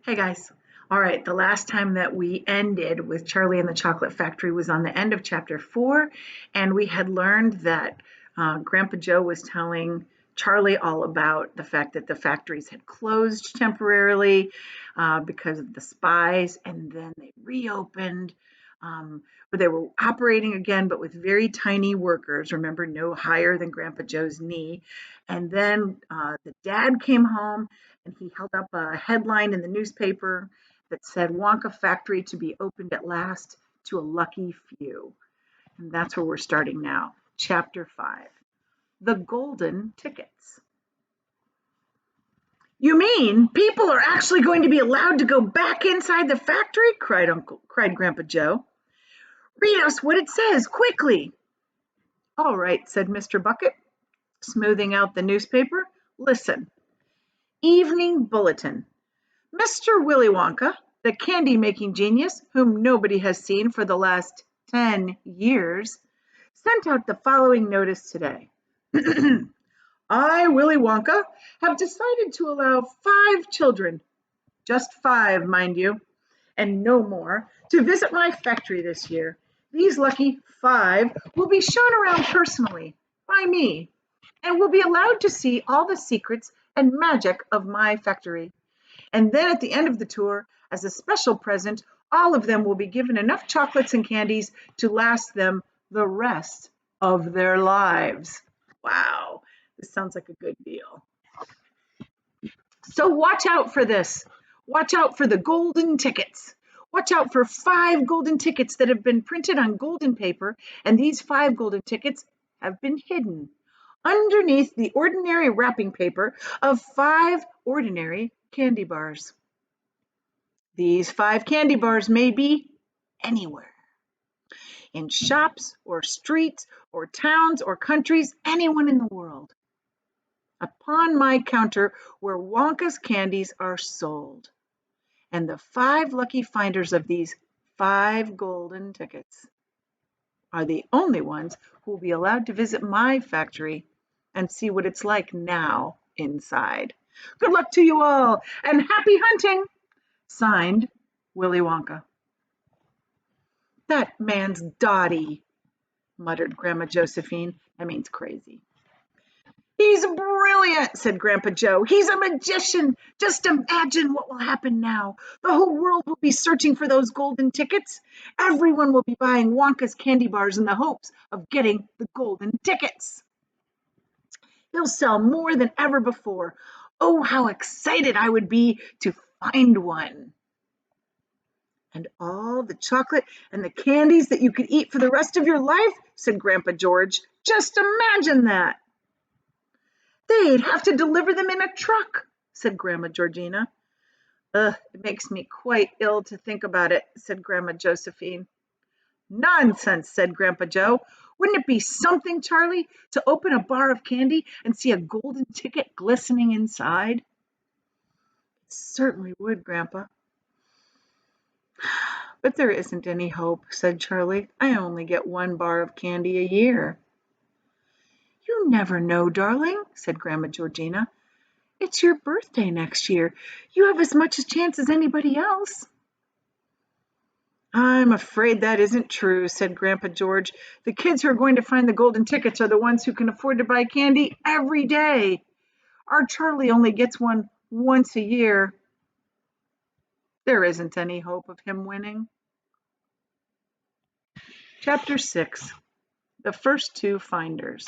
Hey guys. All right, the last time that we ended with Charlie and the Chocolate Factory was on the end of chapter 4, and we had learned that Grandpa Joe was telling Charlie all about the fact that the factories had closed temporarily because of the spies, and then they reopened. But they were operating again, but with very tiny workers. Remember, no higher than Grandpa Joe's knee. And then the dad came home and he held up a headline in the newspaper that said Wonka factory to be opened at last to a lucky few. And that's where we're starting now. Chapter 5, The Golden Tickets. You mean people are actually going to be allowed to go back inside the factory? cried Grandpa Joe. Read us what it says, quickly. All right, said Mr. Bucket, smoothing out the newspaper. Listen. Evening Bulletin. Mr. Willy Wonka, the candy-making genius whom nobody has seen for the last 10 years, sent out the following notice today. I, Willy Wonka, have decided to allow 5 children, just 5, mind you, and no more, to visit my factory this year. These lucky 5 will be shown around personally by me and will be allowed to see all the secrets and magic of my factory. And then at the end of the tour, as a special present, all of them will be given enough chocolates and candies to last them the rest of their lives. Wow, this sounds like a good deal. So watch out for this. Watch out for the golden tickets. Watch out for 5 golden tickets that have been printed on golden paper, and these 5 golden tickets have been hidden underneath the ordinary wrapping paper of 5 ordinary candy bars. These 5 candy bars may be anywhere. In shops or streets or towns or countries, anyone in the world. Upon my counter where Wonka's candies are sold. And the 5 lucky finders of these 5 golden tickets are the only ones who will be allowed to visit my factory and see what it's like now inside. Good luck to you all, and happy hunting! Signed, Willy Wonka. That man's dotty, muttered Grandma Josephine. That means crazy. He's brilliant, said Grandpa Joe. He's a magician. Just imagine what will happen now. The whole world will be searching for those golden tickets. Everyone will be buying Wonka's candy bars in the hopes of getting the golden tickets. He'll sell more than ever before. Oh, how excited I would be to find one. And all the chocolate and the candies that you could eat for the rest of your life, said Grandpa George. Just imagine that. They'd have to deliver them in a truck, said Grandma Georgina. It makes me quite ill to think about it, said Grandma Josephine. Nonsense, said Grandpa Joe. Wouldn't it be something, Charlie, to open a bar of candy and see a golden ticket glistening inside? It certainly would, Grandpa. But there isn't any hope, said Charlie. I only get 1 bar of candy a year. You never know, darling, said Grandma Georgina. It's your birthday next year. You have as much a chance as anybody else. I'm afraid that isn't true, said Grandpa George. The kids who are going to find the golden tickets are the ones who can afford to buy candy every day. Our Charlie only gets one once a year. There isn't any hope of him winning. Chapter 6, The First 2 Finders.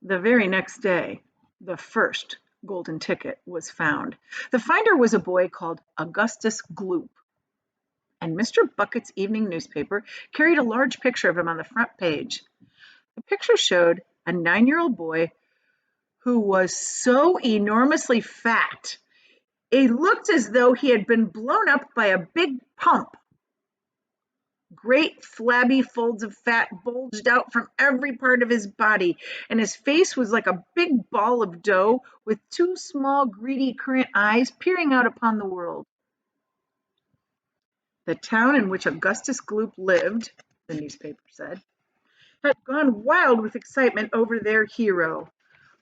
The very next day, the first golden ticket was found. The finder was a boy called Augustus Gloop, and Mr. Bucket's evening newspaper carried a large picture of him on the front page. The picture showed a 9-year-old boy who was so enormously fat, it looked as though he had been blown up by a big pump. Great flabby folds of fat bulged out from every part of his body, and his face was like a big ball of dough with 2 small, greedy, currant eyes peering out upon the world. The town in which Augustus Gloop lived, the newspaper said, had gone wild with excitement over their hero.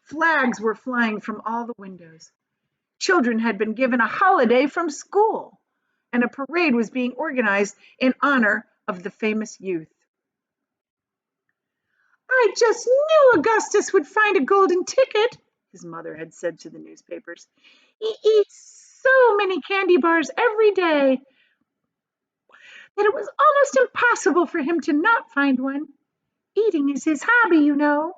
Flags were flying from all the windows. Children had been given a holiday from school, and a parade was being organized in honor of the famous youth. I just knew Augustus would find a golden ticket, his mother had said to the newspapers. He eats so many candy bars every day that it was almost impossible for him to not find one. Eating is his hobby, you know.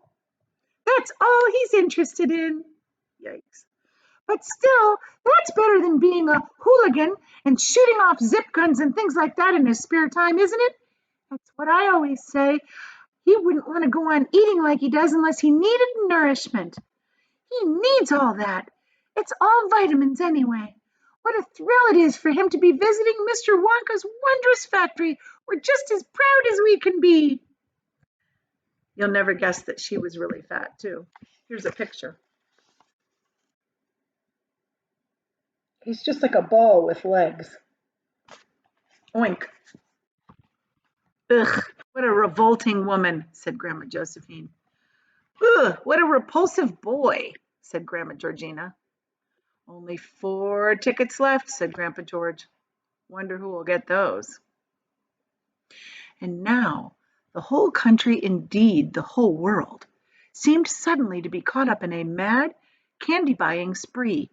That's all he's interested in. Yikes. But still, that's better than being a hooligan and shooting off zip guns and things like that in his spare time, isn't it? That's what I always say. He wouldn't want to go on eating like he does unless he needed nourishment. He needs all that. It's all vitamins anyway. What a thrill it is for him to be visiting Mr. Wonka's wondrous factory. We're just as proud as we can be. You'll never guess that she was really fat, too. Here's a picture. He's just like a ball with legs. Oink. Ugh, what a revolting woman, said Grandma Josephine. Ugh, what a repulsive boy, said Grandma Georgina. Only 4 tickets left, said Grandpa George. Wonder who will get those. And now the whole country, indeed the whole world, seemed suddenly to be caught up in a mad candy-buying spree.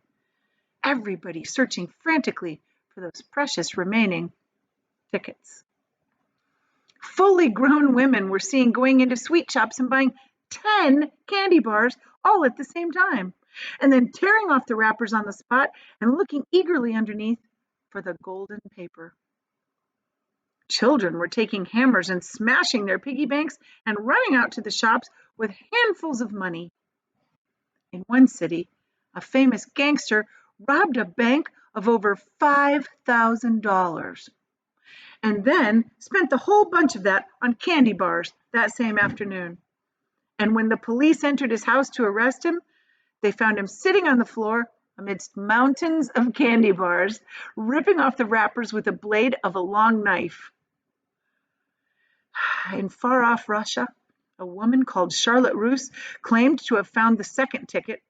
Everybody searching frantically for those precious remaining tickets. Fully grown women were seen going into sweet shops and buying 10 candy bars all at the same time, and then tearing off the wrappers on the spot and looking eagerly underneath for the golden paper. Children were taking hammers and smashing their piggy banks and running out to the shops with handfuls of money. In one city, a famous gangster robbed a bank of over $5,000 and then spent the whole bunch of that on candy bars that same afternoon. And when the police entered his house to arrest him, they found him sitting on the floor amidst mountains of candy bars, ripping off the wrappers with the blade of a long knife. In far-off Russia, a woman called Charlotte Russe claimed to have found the second ticket,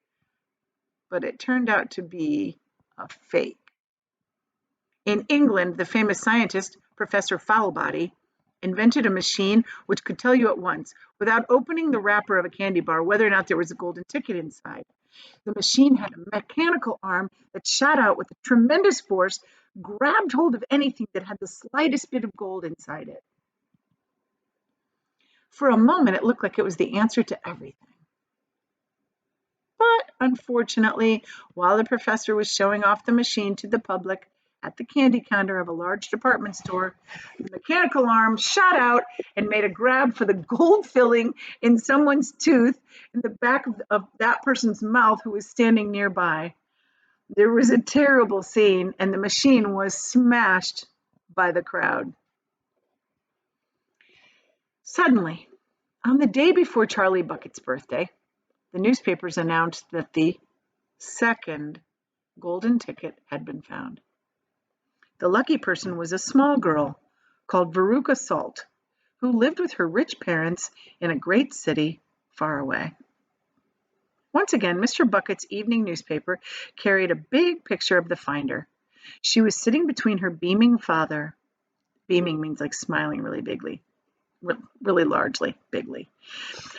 but it turned out to be a fake. In England, the famous scientist, Professor Foulbody, invented a machine which could tell you at once, without opening the wrapper of a candy bar, whether or not there was a golden ticket inside. The machine had a mechanical arm that shot out with a tremendous force, grabbed hold of anything that had the slightest bit of gold inside it. For a moment, it looked like it was the answer to everything. But unfortunately, while the professor was showing off the machine to the public at the candy counter of a large department store, the mechanical arm shot out and made a grab for the gold filling in someone's tooth in the back of that person's mouth who was standing nearby. There was a terrible scene, and the machine was smashed by the crowd. Suddenly, on the day before Charlie Bucket's birthday, the newspapers announced that the second golden ticket had been found. The lucky person was a small girl called Veruca Salt, who lived with her rich parents in a great city far away. Once again, Mr. Bucket's evening newspaper carried a big picture of the finder. She was sitting between her beaming father. Beaming means like smiling really bigly, really largely, bigly.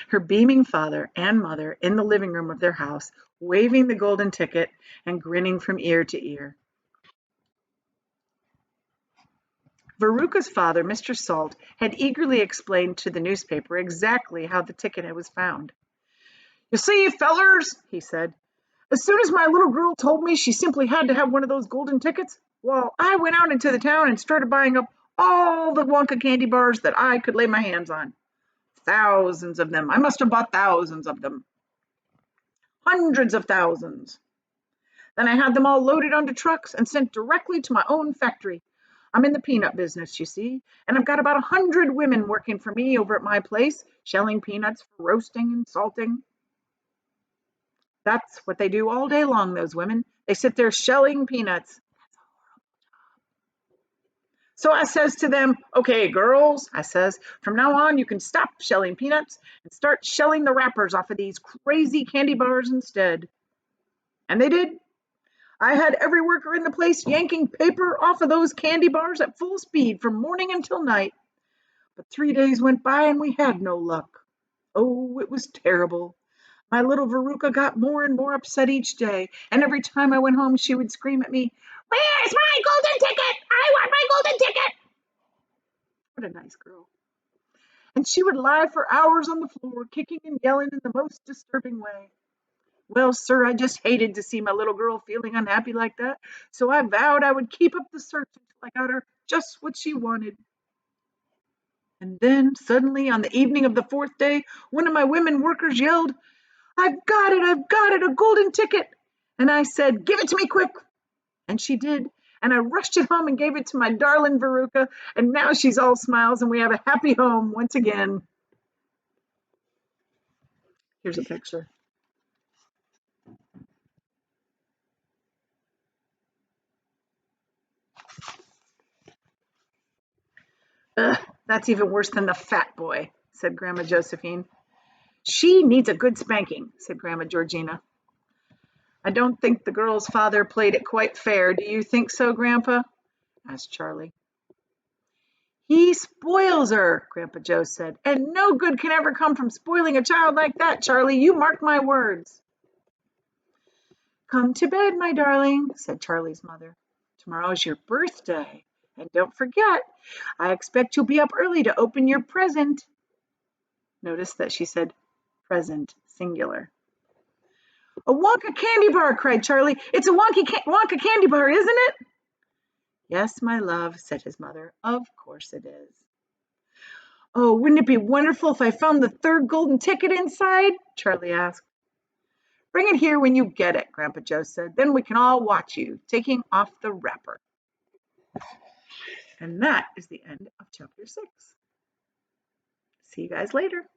Her beaming father and mother in the living room of their house, waving the golden ticket and grinning from ear to ear. Veruca's father, Mr. Salt, had eagerly explained to the newspaper exactly how the ticket was found. "You see, fellers," he said, "as soon as my little girl told me she simply had to have one of those golden tickets, well, I went out into the town and started buying up all the Wonka candy bars that I could lay my hands on. Thousands of them. I must have bought thousands of them. Hundreds of thousands. Then I had them all loaded onto trucks and sent directly to my own factory. I'm in the peanut business, you see, and I've got about 100 women working for me over at my place, shelling peanuts for roasting and salting. That's what they do all day long, those women. They sit there shelling peanuts. So I says to them, okay, girls, I says, from now on you can stop shelling peanuts and start shelling the wrappers off of these crazy candy bars instead. And they did. I had every worker in the place yanking paper off of those candy bars at full speed from morning until night. But 3 days went by and we had no luck. Oh, it was terrible. My little Veruca got more and more upset each day, and every time I went home, she would scream at me, "Where's my golden ticket? I want my golden ticket!" What a nice girl. And she would lie for hours on the floor, kicking and yelling in the most disturbing way. Well, sir, I just hated to see my little girl feeling unhappy like that, so I vowed I would keep up the search until I got her just what she wanted. And then, suddenly, on the evening of the fourth day, one of my women workers yelled, I've got it, a golden ticket. And I said, give it to me quick. And she did. And I rushed it home and gave it to my darling Veruca. And now she's all smiles and we have a happy home once again. Here's a picture. Ugh, that's even worse than the fat boy, said Grandma Josephine. She needs a good spanking, said Grandma Georgina. I don't think the girl's father played it quite fair. Do you think so, Grandpa? Asked Charlie. He spoils her, Grandpa Joe said, and no good can ever come from spoiling a child like that, Charlie. You mark my words. Come to bed, my darling, said Charlie's mother. Tomorrow's your birthday, and don't forget, I expect you'll be up early to open your present. Notice that she said present, singular. A Wonka candy bar, cried Charlie. It's a Wonka candy bar, isn't it? Yes, my love, said his mother. Of course it is. Oh, wouldn't it be wonderful if I found the third golden ticket inside? Charlie asked. Bring it here when you get it, Grandpa Joe said. Then we can all watch you taking off the wrapper. And that is the end of chapter 6. See you guys later.